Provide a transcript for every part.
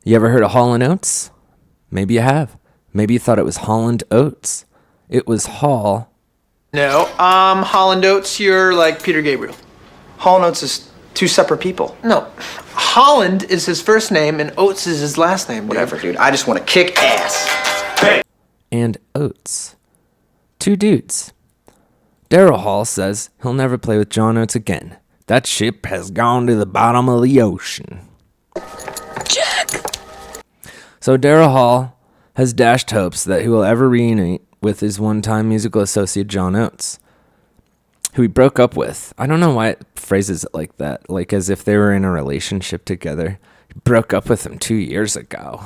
You ever heard of Holland Oates? Maybe you have. Maybe you thought it was Holland Oates. It was Hall. No, Holland Oates, you're like Peter Gabriel. Hall Oates is two separate people. No, Holland is his first name and Oates is his last name. Whatever, dude. I just want to kick ass. Hey. And Oates. Two dudes. Daryl Hall says he'll never play with John Oates again. That ship has gone to the bottom of the ocean. Jack! So Daryl Hall has dashed hopes that he will ever reunite with his one-time musical associate John Oates, who he broke up with. I don't know why it phrases it like that, like as if they were in a relationship together. He broke up with him 2 years ago.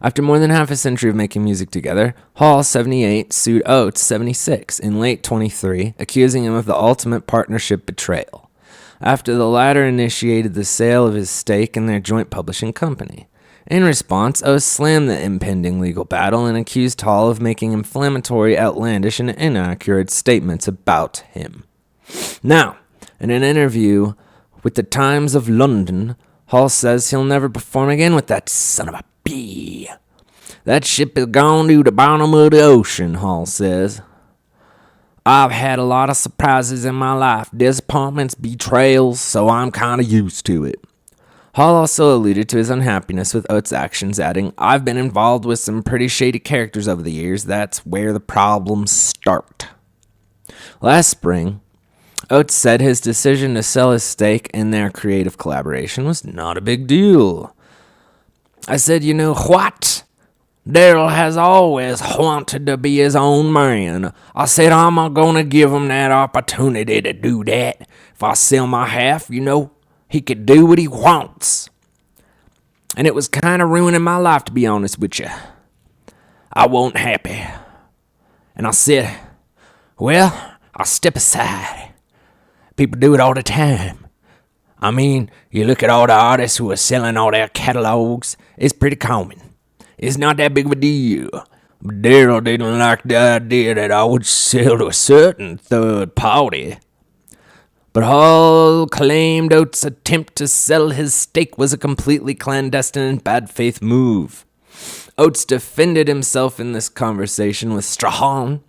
After more than half a century of making music together, Hall, 78, sued Oates, 76, in late 23, accusing him of the ultimate partnership betrayal, after the latter initiated the sale of his stake in their joint publishing company. In response, Oates slammed the impending legal battle and accused Hall of making inflammatory, outlandish, and inaccurate statements about him. Now, in an interview with the Times of London, Hall says he'll never perform again with that son of a b. That ship has gone to the bottom of the ocean, Hall says. I've had a lot of surprises in my life, disappointments, betrayals, so I'm kind of used to it. Hall also alluded to his unhappiness with Oates' actions, adding, I've been involved with some pretty shady characters over the years. That's where the problems start. Last spring, Oates said his decision to sell his stake in their creative collaboration was not a big deal. I said, you know what? Daryl has always wanted to be his own man. I said, I'm going to give him that opportunity to do that. If I sell my half, he could do what he wants. And it was kind of ruining my life, to be honest with you. I wasn't happy. And I said, well, I'll step aside. People do it all the time. I mean, you look at all the artists who are selling all their catalogs, it's pretty common. It's not that big of a deal. But Daryl didn't like the idea that I would sell to a certain third party. But Hall claimed Oates' attempt to sell his stake was a completely clandestine and bad faith move. Oates defended himself in this conversation with Strahan,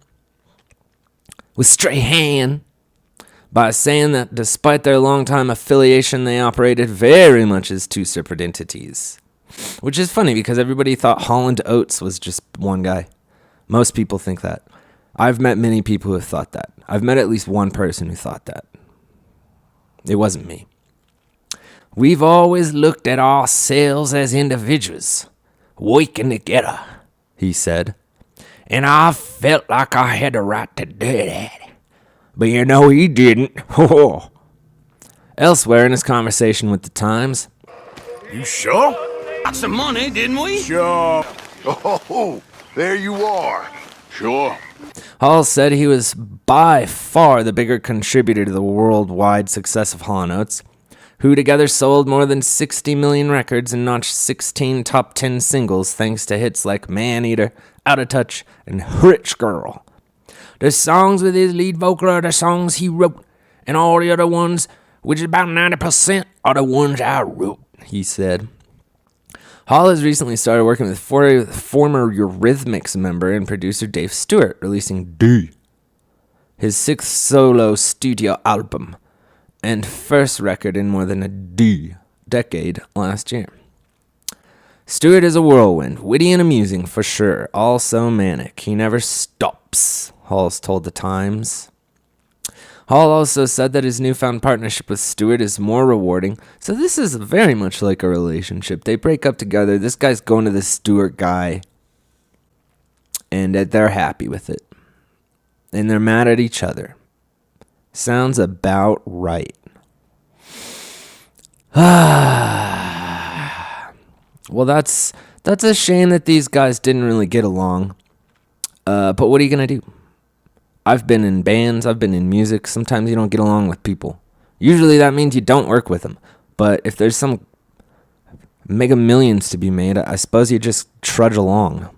by saying that despite their long-time affiliation, they operated very much as two separate entities. Which is funny because everybody thought Holland Oates was just one guy. Most people think that. I've met many people who have thought that. I've met at least one person who thought that. It wasn't me. We've always looked at ourselves as individuals, working together, he said. And I felt like I had the right to do that. But he didn't. Elsewhere in his conversation with the Times. You sure? Got some money, didn't we? Sure. Oh, there you are. Sure. Hall said he was by far the bigger contributor to the worldwide success of Hall & Oates, who together sold more than 60 million records and notched 16 top 10 singles thanks to hits like Man Eater, Out of Touch, and Rich Girl. The songs with his lead vocal are the songs he wrote, and all the other ones, which is about 90%, are the ones I wrote, he said. Hall has recently started working with former Eurythmics member and producer Dave Stewart, releasing D, his sixth solo studio album, and first record in more than a decade last year. Stewart is a whirlwind, witty and amusing for sure, also manic. He never stops, Hall's told the Times. Hall also said that his newfound partnership with Stewart is more rewarding. So this is very much like a relationship. They break up together. This guy's going to the Stewart guy. And they're happy with it. And they're mad at each other. Sounds about right. Well, that's a shame that these guys didn't really get along. But what are you going to do? I've been in bands, I've been in music. Sometimes you don't get along with people. Usually that means you don't work with them. But if there's some mega millions to be made, I suppose you just trudge along.